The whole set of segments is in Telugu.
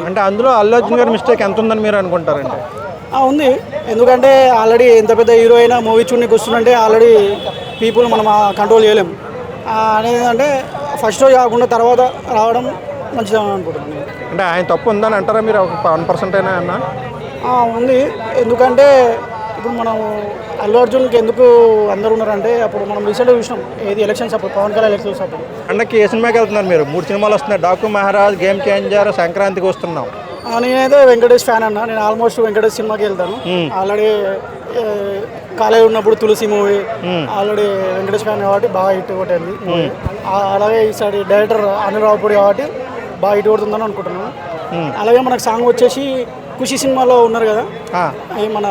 అంటే అందులో అల్లు అర్జున్ గారి మిస్టేక్ ఎంత ఉందని మీరు అనుకుంటారంటే? ఉంది. ఎందుకంటే ఆల్రెడీ ఎంత పెద్ద హీరో అయినా మూవీ చూడడానికి వస్తుందంటే ఆల్రెడీ పీపుల్ మనం కంట్రోల్ చేయలేం అనేది. అంటే ఫస్ట్ రోజు కాకుండా తర్వాత రావడం మంచిదని అనుకుంటున్నాను. అంటే ఆయన తప్పు ఉందని అంటారా మీరు? ఒక 1% అయినా అన్నా ఉంది. ఎందుకంటే ఇప్పుడు మనం అల్లు అర్జున్కి ఎందుకు అందరు ఉన్నారంటే అప్పుడు మనం రీసెంట్గా చూసినాం, ఏది ఎలక్షన్స్ అప్పుడు, పవన్ కళ్యాణ్ ఎలక్షన్స్ అప్పుడు. అన్నకి ఏ సినిమాకి వెళ్తున్నారు మీరు? 3 సినిమాలు వస్తున్నాయి, డాకు మహారాజ్, గేమ్ చేంజర్, సంక్రాంతికి వస్తున్నాం. నేనైతే వెంకటేష్ ఫ్యాన్ అన్న. నేను ఆల్మోస్ట్ వెంకటేష్ సినిమాకి వెళ్తాను. ఆల్రెడీ కాలేజ్ ఉన్నప్పుడు తులసి మూవీ ఆల్రెడీ వెంకటేష్ ఫ్యాన్ కాబట్టి బాగా హిట్ కొట్టింది. అలాగే ఈసారి డైరెక్టర్ అనిల్ రావుపూడి కాబట్టి బాగా హిట్ కొడుతుందని అనుకుంటున్నాను. అలాగే మనకు సాంగ్ వచ్చేసి ఖుషి సినిమాలో ఉన్నారు కదా, మన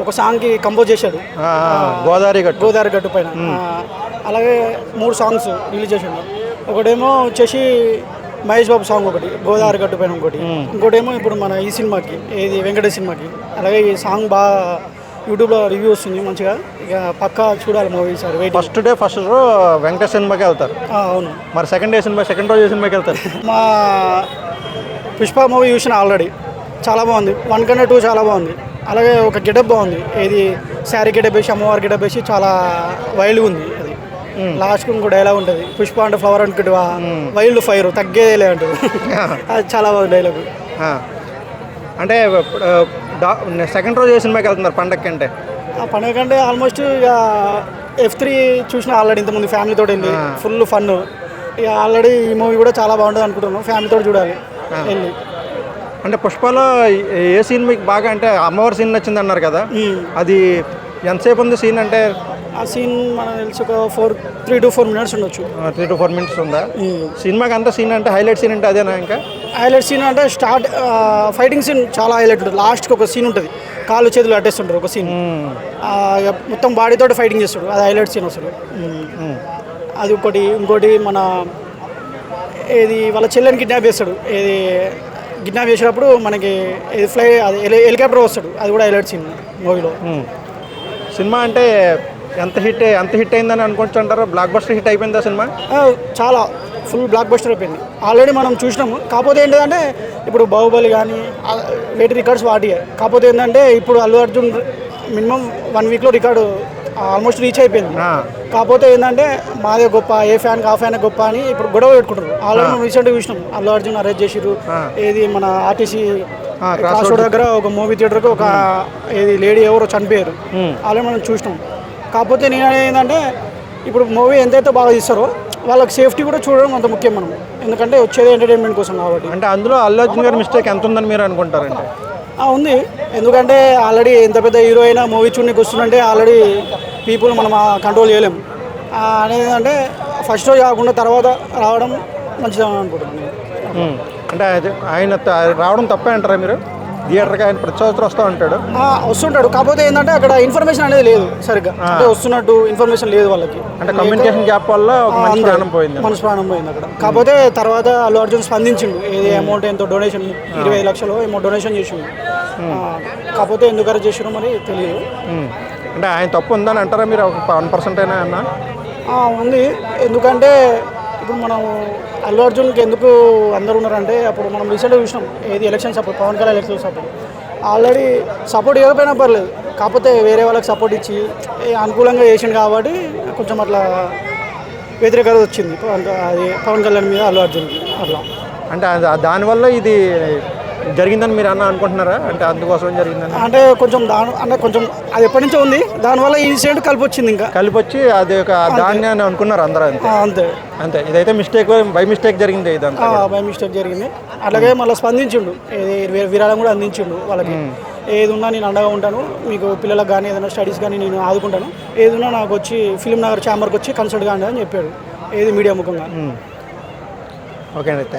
ఒక సాంగ్కి కంపోజ్ చేశాడు, గోదావరి గట్టు పైన. అలాగే 3 సాంగ్స్ రిలీజ్ చేశాడు. ఒకటేమో వచ్చేసి మహేష్ బాబు సాంగ్, ఒకటి గోదావరి గట్టు పైన, ఇంకోటేమో ఇప్పుడు మన ఈ సినిమాకి, ఏది వెంకటేష్ సినిమాకి. అలాగే ఈ సాంగ్ బాగా యూట్యూబ్లో రివ్యూ వస్తుంది మంచిగా. ఇక పక్కా చూడాలి movie sir. First show Venkatesh సినిమాకి వెళ్తారు? అవును. మరి సెకండ్ రోజు సినిమాకి వెళ్తారు? మా పుష్ప మూవీ చూసిన ఆల్రెడీ, చాలా బాగుంది. 1 కన్నా 2 చాలా బాగుంది. అలాగే ఒక గెటప్ బాగుంది, ఏది శారీ గెటప్ వేసి, అమ్మవారి గెటప్ వేసి చాలా వైల్డ్గా ఉంది. అది లాస్ట్కి ఇంకో డైలాగ్ ఉంటుంది, పుష్ప అంటే ఫ్లవర్ అనుకుంటువా, వైల్డ్ ఫైర్ తగ్గేదేలే అంటుంది. అది చాలా బాగుంది డైలాగ్. అంటే సెకండ్ రోజు ఏ సినిమాకి వెళ్తున్నారు పండగకి? అంటే పండగ కంటే ఆల్మోస్ట్ ఇక F3 చూసిన ఆల్రెడీ ఇంతకుముందు ఫ్యామిలీతో వెళ్ళి, ఫుల్ ఫన్. ఇక ఆల్రెడీ ఈ మూవీ కూడా చాలా బాగుంటుంది అనుకుంటున్నాం, ఫ్యామిలీతో చూడాలి వెళ్ళి. అంటే పుష్పలో ఏ సీన్ మీకు బాగా, అంటే అమ్మవారి సీన్ నచ్చింది అన్నారు కదా, అది ఎంతసేపు ఉంది సీన్? అంటే ఆ సీన్ మనకు తెలిసి ఒక 3 to 4 minutes ఉండొచ్చు. 3 to 4 minutes ఉందా సినిమాకి? అంత సీన్ అంటే హైలైట్ సీన్ అంటే అదేనా? ఇంకా హైలైట్ సీన్ అంటే స్టార్ట్ ఫైటింగ్ సీన్ చాలా హైలైట్ ఉంటుంది. లాస్ట్కి ఒక సీన్ ఉంటుంది, కాళ్ళు చేతులు అట్టేస్తుంటారు ఒక సీన్, మొత్తం బాడీతో ఫైటింగ్ చేస్తాడు, అది హైలైట్ సీన్ అసలు. అది ఒకటి. ఇంకోటి మన ఏది వాళ్ళ చెల్లెని కిడ్నాప్ చేస్తాడు, ఏది కిడ్నాప్ చేసేటప్పుడు మనకి అది హెలికాప్టర్ వస్తాడు, అది కూడా హైలైట్ సీన్ మూవీలో. సినిమా అంటే ఎంత హిట్ అయిందని అనుకోవచ్చు అంటారు? బ్లాక్ బస్టర్ హిట్ అయిపోయిందా సినిమా? చాలా ఫుల్ బ్లాక్ బస్టర్ అయిపోయింది. ఆల్రెడీ మనం చూసినాము. కాకపోతే ఏంటంటే ఇప్పుడు బాహుబలి కానీ వేటి రికార్డ్స్ వాటియే. కాకపోతే ఏంటంటే ఇప్పుడు అల్లు అర్జున్ మినిమం 1 వీక్లో రికార్డు ఆల్మోస్ట్ రీచ్ అయిపోయింది. కాకపోతే ఏంటంటే మాదే గొప్ప, ఏ ఫ్యాన్ ఆ ఫ్యాన్ గొప్ప అని ఇప్పుడు గొడవ పెట్టుకుంటారు. ఆల్రెడీ మనం రీసెంట్గా చూసినాం, అల్లు అర్జున్ అరెస్ట్ చేసిరు, ఏది మన ఆర్టీసీ క్రాస్ రోడ్ దగ్గర ఒక మూవీ థియేటర్కి ఒక ఏది లేడీ ఎవరో చనిపోయారు, ఆల్రెడీ మనం చూసినాం. కాకపోతే నేను అనేది ఏంటంటే ఇప్పుడు మూవీ ఎంతైతే బాగా తీస్తారో వాళ్ళకి సేఫ్టీ కూడా చూడడం అంత ముఖ్యం మనం, ఎందుకంటే వచ్చేది ఎంటర్టైన్మెంట్ కోసం కాబట్టి. అంటే అందులో అల్లు అర్జున్ గారి మిస్టేక్ ఎంత ఉందని మీరు అనుకుంటారంటే? ఉంది. ఎందుకంటే ఆల్రెడీ ఎంత పెద్ద హీరో అయినా మూవీ చూడడానికి వస్తుందంటే ఆల్రెడీ పీపుల్ మనం కంట్రోల్ చేయలేం అనేది. అంటే ఫస్ట్ రోజు కాకుండా తర్వాత రావడం మంచిదని అనుకుంటున్నాను. అంటే ఆయన రావడం తప్పే అంటారా మీరు? థియేటర్కి ఆయన ప్రతి సంవత్సరం వస్తుంటాడు. కాకపోతే ఏంటంటే అక్కడ ఇన్ఫర్మేషన్ అనేది లేదు సరిగ్గా, అంటే వస్తున్నట్టు ఇన్ఫర్మేషన్ లేదు వాళ్ళకి. అంటే కమ్యూనికేషన్ గ్యాప్ వల్ల మనసు ప్రాణం పోయింది అక్కడ. కాకపోతే తర్వాత అల్లు అర్జున్ స్పందించిండు, ఏది అమౌంట్ ఎంతో డొనేషన్ 25 లక్షలు ఏమో డొనేషన్ చేసిండు. కాకపోతే ఎందుకు అరెస్ట్ చేసినా మరి తెలియదు. అంటే ఆయన తప్పు ఉందని అంటారా మీరు? ఒక 1% అయినా అన్నా ఉంది. ఎందుకంటే ఇప్పుడు మనం అల్లు అర్జున్కి ఎందుకు అందరు ఉన్నారంటే అప్పుడు మనం రీసెంట్గా చూసినాం, ఏది ఎలక్షన్స్ అప్పుడు, పవన్ కళ్యాణ్ ఎలక్షన్స్ అప్పుడు. ఆల్రెడీ సపోర్ట్ ఇవ్వకపోయినా పర్లేదు, కాకపోతే వేరే వాళ్ళకి సపోర్ట్ ఇచ్చి అనుకూలంగా చేసిండు కాబట్టి కొంచెం అట్లా వ్యతిరేకత వచ్చింది పవన్ కళ్యాణ్ మీద అల్లు అర్జున్కి అట్లా. అంటే దానివల్ల ఇది జరిగిందని మీరు అనుకుంటున్నారా? అంటే అందుకోసం జరిగిందని అంటే కొంచెం కొంచెం అది ఎప్పటి నుంచో ఉంది, దానివల్ల ఈ ఇన్సిడెంట్ కలిపి వచ్చింది. ఇంకా కలిపి వచ్చి అది ఒక దాన్ని అని అనుకున్నారు అందరూ? అంతే. ఇదైతే బై మిస్టేక్ జరిగింది, ఇదంతా బై మిస్టేక్ జరిగింది. అలాగే మళ్ళీ స్పందించిండు, విరాళం కూడా అందించిండు వాళ్ళకి. ఏది ఉన్నా నేను అండగా ఉంటాను, మీకు పిల్లలకు కానీ ఏదైనా స్టడీస్ కానీ నేను ఆదుకుంటాను, ఏది ఉన్నా నాకు వచ్చి ఫిల్మ్ నగర్ ఛాంబర్కి వచ్చి కన్సల్ట్ కాండి అని చెప్పాడు, ఏది మీడియా ముఖంగా. ఓకే అండి, థ్యాంక్ యూ.